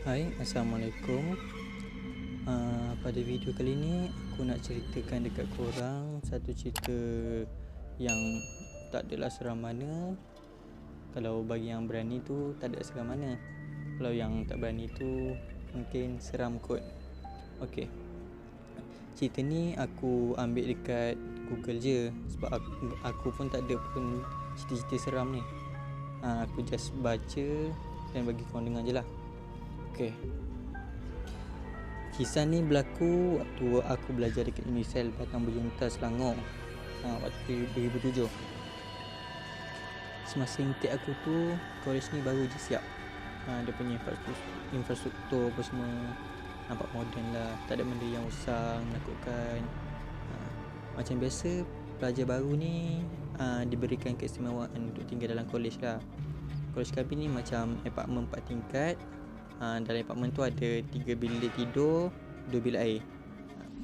Hai, Assalamualaikum. Pada video kali ni aku nak ceritakan dekat korang satu cerita yang tak adalah seram mana. Kalau bagi yang berani tu tak ada seram mana. Kalau yang tak berani tu mungkin seram kot. Okey. Cerita ni aku ambil dekat Google je sebab aku pun tak ada pun cerita-cerita seram ni. Aku just baca dan bagi korang dengar je lah. Okey. Kisah ni berlaku waktu aku belajar dekat Unisel Batang Berjunta Selangor, waktu 2007. Semasa intake aku tu, college ni baru je siap. Dia punya infrastruktur apa semua nampak moden lah, tak ada benda yang usang, menakutkan. Macam biasa, pelajar baru ni diberikan keistimewaan untuk tinggal dalam college lah. College kami ni macam apartmen 4 tingkat. Dalam apartmen tu ada 3 bilik tidur, 2 bilik air.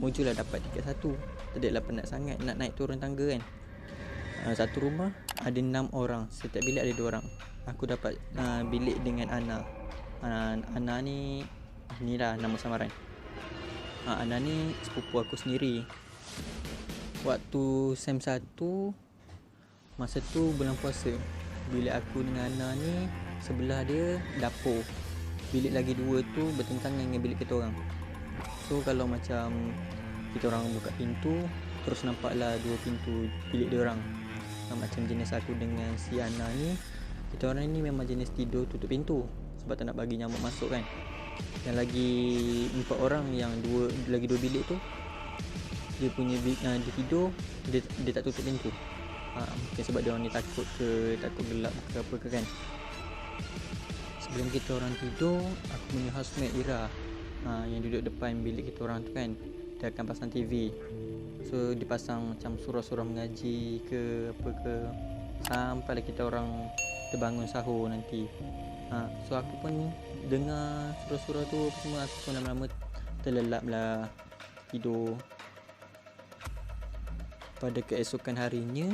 Mujurlah dapat tiket satu. Tak adalah penat sangat nak naik turun tangga kan. Satu rumah ada 6 orang, setiap bilik ada 2 orang. Aku dapat bilik dengan Ana. Ana ni inilah nama samaran. Ana ni sepupu aku sendiri. Waktu SEM 1, masa tu bulan puasa, bilik aku dengan Ana ni sebelah dia dapur. Bilik lagi 2 tu bertentangan dengan bilik kita orang. So kalau macam kita orang buka pintu, terus nampaklah 2 pintu bilik dia orang. Macam jenis aku dengan si Ana ni, kita orang ni memang jenis tidur tutup pintu sebab tak nak bagi nyamuk masuk kan. Yang lagi 4 orang yang lagi 2 bilik tu, dia punya dia tidur, dia tak tutup pintu. Mungkin sebab dia orang ni takut gelap ke apa ke kan. Sebelum kita orang tidur, aku punya housemate Ira, yang duduk depan bilik kita orang tu kan, dia akan pasang TV. So dipasang macam surah-surah mengaji ke apa ke, sampailah kita orang terbangun sahur nanti. So aku pun dengar surah-surah tu semua, aku pun lama-lama terlelap lah tidur. Pada keesokan harinya,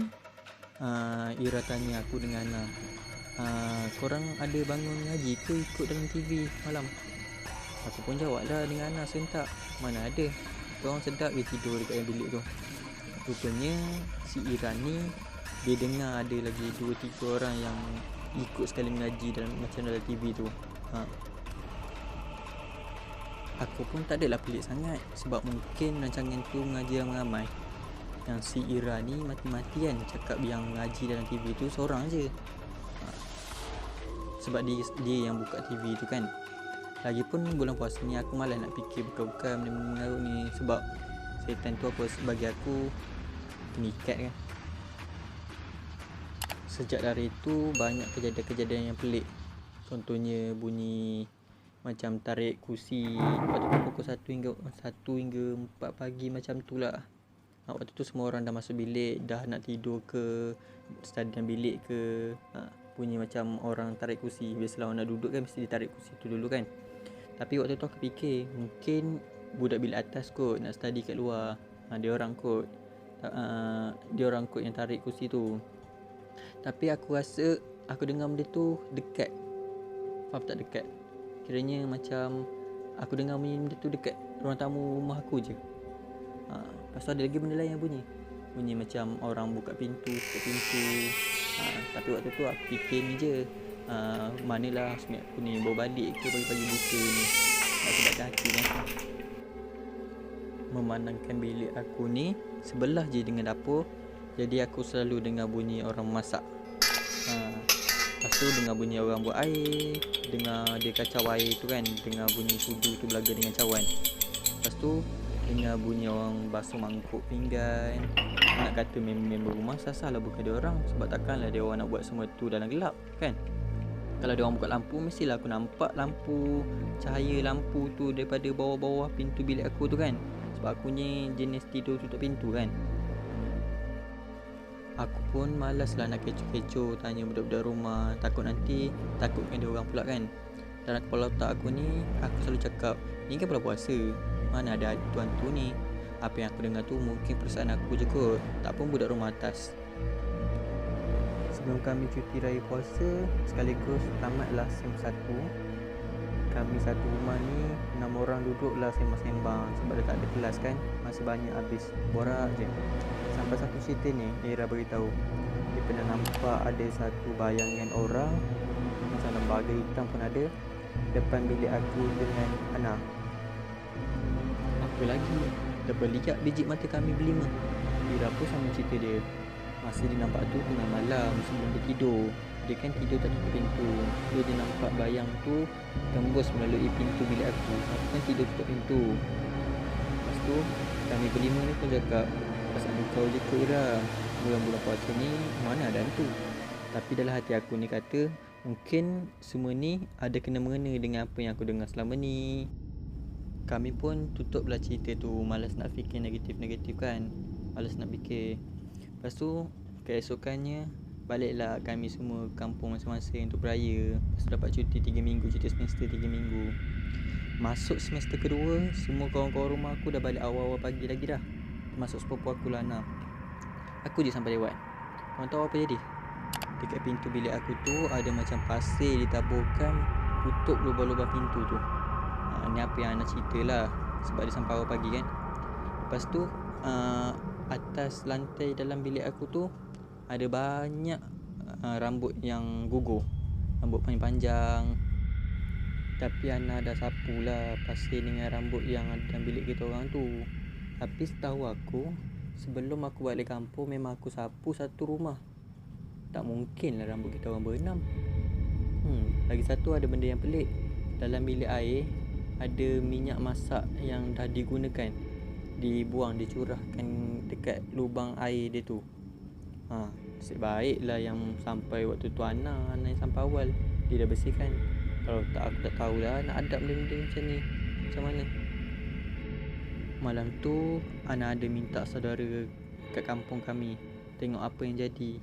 Ira tanya aku dengan Ana, korang ada bangun ngaji ke ikut dalam TV malam? Aku pun jawab lah dengan Ana sentak, mana ada, korang sedap je tidur dekat bilik tu. Rupanya si Ira ni, dia dengar ada lagi 2-3 orang yang ikut sekali mengaji macam dalam TV tu. Aku pun tak adalah pelik sangat sebab mungkin rancangan tu mengaji ramai-ramai. Yang si Ira ni mati-mati kan cakap yang mengaji dalam TV tu seorang je. Sebab dia yang buka TV tu kan. Lagipun bulan puasa ni aku malas nak fikir buka-buka benda-benda ni sebab setan tu apa bagi aku penikat kan. Sejak dari itu banyak kejadian-kejadian yang pelik. Contohnya bunyi macam tarik kursi waktu tu pukul 1 hingga 4 pagi macam tu lah. Waktu tu semua orang dah masuk bilik, dah nak tidur ke, stadium bilik ke. Bunyi macam orang tarik kursi. Biasalah orang nak duduk kan mesti ditarik kursi tu dulu kan. Tapi waktu tu aku fikir mungkin budak bilik atas kot nak study kat luar. Dia orang kot yang tarik kursi tu. Tapi aku rasa aku dengar benda tu dekat. Faham tak dekat? Kiranya macam aku dengar benda tu dekat ruang tamu rumah aku je. Lepas tu ada lagi benda lain yang bunyi macam orang buka pintu, tutup pintu. Tapi waktu tu aku fikir ni je, manalah housemate aku ni bawa balik ke pagi-pagi buta ni. Aku baca hati kan. Memandangkan bilik aku ni sebelah je dengan dapur, jadi aku selalu dengar bunyi orang masak. Lepas tu dengar bunyi orang buat air, dengar dia kacau air tu kan, dengar bunyi sudu tu belaga dengan cawan. Lepas tu dengar bunyi orang basuh mangkuk pinggan. Nak kata member rumah sasar lah bukan dia orang, sebab takkanlah dia orang nak buat semua tu dalam gelap kan. Kalau dia orang buka lampu, mestilah aku nampak cahaya lampu tu daripada bawah-bawah pintu bilik aku tu kan. Sebab aku ni jenis tidur tutup pintu kan. Aku pun malas lah nak kecoh-kecoh tanya budak-budak rumah, takutkan dia orang pula kan. Dalam kepala otak aku ni, aku selalu cakap, ni kan bulan puasa, mana ada hantu-hantu ni. Apa yang aku dengar tu mungkin perasaan aku je kot, tak pun budak rumah atas. Sebelum kami cuti raya puasa, sekaligus tamatlah SEM 1, kami satu rumah ni 6 orang duduk lah sembang-sembang sebab dah tak ada kelas kan, masa banyak habis borak je. Sampai satu cerita ni Ira beritahu dia pernah nampak ada satu bayangan orang macam lembaga hitam pun ada depan bilik aku dengan Ana. Apa lagi, terbeliak biji mata kami berlima. Ira pun sama cerita dia. Masa dia nampak tu tengah malam sebelum dia tidur. Dia kan tidur tak tutup pintu. So dia nampak bayang tu tembus melalui pintu bilik aku. Aku kan tidur tutup pintu. Lepas tu kami berlima ni pun cakap, pasal kau je ke Ira, bulan-bulan puasa ni mana ada hantu. Tapi dalam hati aku ni kata, mungkin semua ni ada kena-mengena dengan apa yang aku dengar selama ni. Kami pun tutuplah cerita tu, malas nak fikir negatif-negatif kan, malas nak fikir. Lepas tu keesokannya baliklah kami semua kampung masing-masing untuk beraya. Lepas tu dapat cuti 3 minggu, cuti semester 3 minggu. Masuk semester kedua, semua kawan-kawan rumah aku dah balik awal-awal pagi lagi dah. Termasuk sepupu aku Lana. Aku je sampai lewat. Korang tahu apa jadi? Dekat pintu bilik aku tu ada macam pasir ditaburkan, tutup lubang-lubang pintu tu. Ni apa yang Ana cerita lah, sebab dia sampai awal pagi kan. Lepas tu atas lantai dalam bilik aku tu ada banyak rambut yang gugur, rambut panjang-panjang. Tapi Ana dah sapu lah pasir dengan rambut yang ada dalam bilik kita orang tu. Tapi setahu aku, sebelum aku balik kampung memang aku sapu satu rumah. Tak mungkin lah rambut kita orang berenam. Lagi satu ada benda yang pelik. Dalam bilik air ada minyak masak yang dah digunakan, dibuang, dicurahkan dekat lubang air dia tu. Nasib baiklah yang sampai waktu tu Ana yang sampai awal, dia dah bersihkan. Kalau tak, aku tak tahulah nak adap benda-benda macam ni macam mana. Malam tu Ana ada minta saudara kat kampung kami tengok apa yang jadi.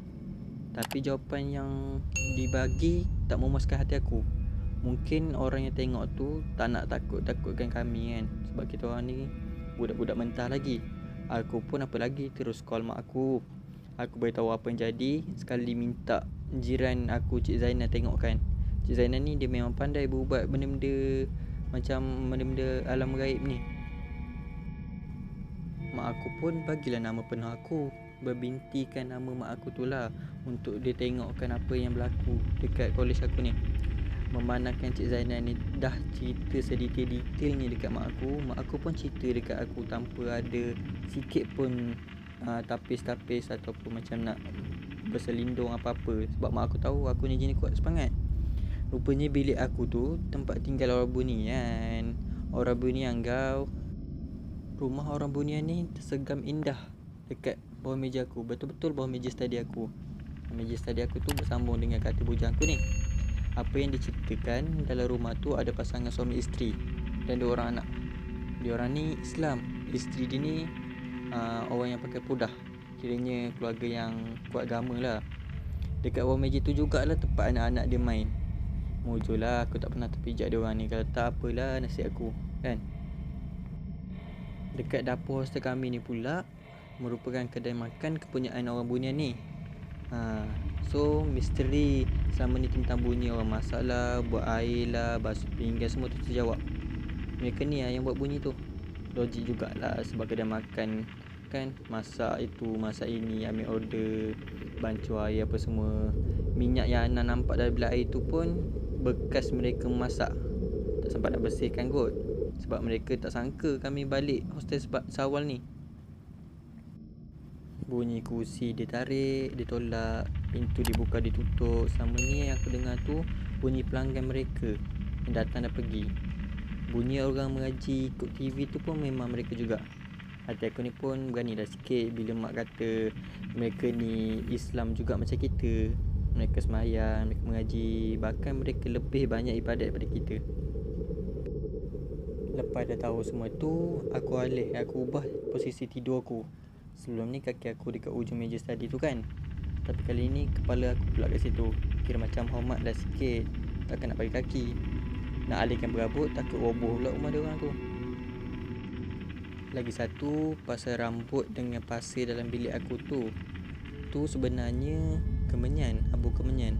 Tapi jawapan yang dibagi tak memuaskan hati aku. Mungkin orang yang tengok tu tak nak takut-takutkan kami kan, sebab kita orang ni budak-budak mentah lagi. Aku pun apa lagi, terus call mak aku. Aku beritahu apa yang jadi, sekali minta jiran aku Cik Zainal tengok kan. Cik Zainal ni dia memang pandai berubat benda-benda macam benda-benda alam gaib ni. Mak aku pun bagilah nama penuh aku, berbintikan nama mak aku tu lah untuk dia tengokkan apa yang berlaku dekat kolej aku ni. Memandangkan Cik Zainal ni dah cerita sedetail-detailnya dekat mak aku pun cerita dekat aku tanpa ada sikit pun tapis-tapis ataupun macam nak berselindung apa-apa. Sebab mak aku tahu aku ni jenis kuat semangat. Rupanya bilik aku tu tempat tinggal orang bunian. Orang bunian kau. Rumah orang bunian ni tersegam indah dekat bawah meja aku. Betul-betul bawah meja study aku. Meja study aku tu bersambung dengan katil bujang aku ni. Apa yang diceritakan dalam rumah tu ada pasangan suami isteri dan 2 orang anak. Dia orang ni Islam. Isteri dia ni orang yang pakai pudah. Kiranya keluarga yang kuat agama lah. Dekat bawah meja tu jugalah tempat anak-anak dia main. Mujur lah aku tak pernah terpijak dia orang ni. Kalau tak apalah nasib aku kan. Dekat dapur hostel kami ni pula merupakan kedai makan kepunyaan orang bunian ni. So misteri selama ni tentang bunyi orang masak lah, buat air lah, basuh pinggan, semua tu terjawab. Mereka ni yang buat bunyi tu. Logik jugalah sebab kedai makan kan, masak itu, masak ini, ambil order, bancuh air apa semua. Minyak yang Ana nampak dalam bilik air tu pun bekas mereka masak. Tak sempat nak bersihkan kot, sebab mereka tak sangka kami balik hostel seawal ni. Bunyi kursi dia tarik, dia tolak, pintu dibuka ditutup. Sama ni yang aku dengar tu bunyi pelanggan mereka yang datang dan pergi. Bunyi orang mengaji ikut TV tu pun memang mereka juga. Hati aku ni pun beranilah sikit bila mak kata mereka ni Islam juga macam kita. Mereka sembahyang, mereka mengaji, bahkan mereka lebih banyak ibadat daripada kita. Lepas dah tahu semua tu, aku ubah posisi tidur aku. Sebelum ni kaki aku dekat ujung meja study tu kan, tapi kali ni kepala aku pula kat situ. Kira macam hormat dah sikit, takkan nak bagi kaki. Nak alihkan berabut, takut roboh pula rumah dia orang tu. Lagi satu, pasal rambut dengan pasir dalam bilik aku tu sebenarnya kemenyan, abu kemenyan.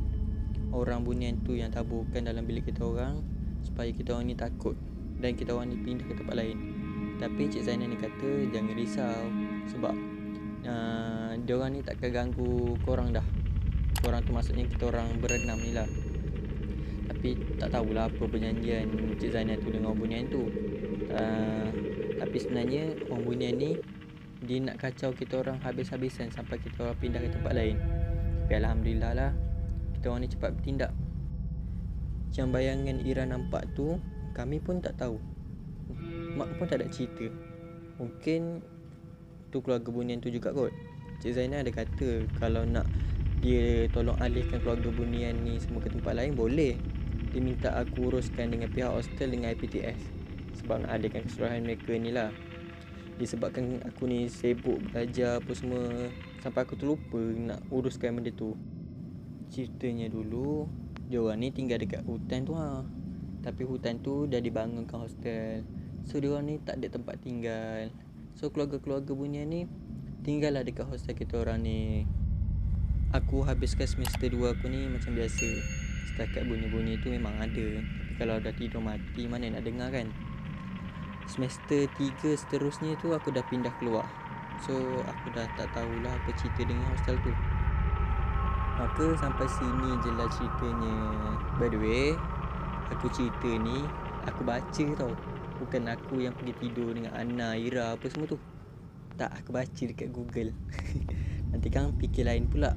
Orang bunian tu yang taburkan dalam bilik kita orang supaya kita orang ni takut dan kita orang ni pindah ke tempat lain. Tapi Cik Zainal ni kata jangan risau sebab diorang ni takkan ganggu korang dah. Korang tu maksudnya kita orang berenam ni lah. Tapi tak tahulah apa perjanjian Cik Zainal tu dengan orang Bunian tu. Tapi sebenarnya orang Bunian ni dia nak kacau kita orang habis-habisan sampai kita orang pindah ke tempat lain. Tapi Alhamdulillah lah, kita orang ni cepat bertindak. Yang bayangan Ira nampak tu kami pun tak tahu. Mak pun tak ada cerita. Mungkin tu keluarga Bunian tu juga kot. Cik Zainal ada kata kalau nak dia tolong alihkan keluarga Bunian ni semua ke tempat lain boleh. Dia minta aku uruskan dengan pihak hostel dengan IPTS sebab nak alihkan keseluruhan mereka ni lah. Disebabkan aku ni sibuk belajar apa semua sampai aku terlupa nak uruskan benda tu. Ceritanya dulu diorang ni tinggal dekat hutan tu Tapi hutan tu dah dibangunkan hostel. So diorang ni tak ada tempat tinggal. So keluarga-keluarga Bunian ni tinggallah dekat hostel kita orang ni. Aku habiskan semester 2 aku ni macam biasa. Setakat bunyi-bunyi tu memang ada. Tapi kalau dah tidur mati mana nak dengar kan. Semester 3 seterusnya tu aku dah pindah keluar. So aku dah tak tahulah apa cerita dengan hostel tu. Maka sampai sini je lah ceritanya. By the way, aku cerita ni aku baca tau. Bukan aku yang pergi tidur dengan Ana, Ira apa semua tu. Tak, aku baca dekat Google. Nanti kan fikir lain pula.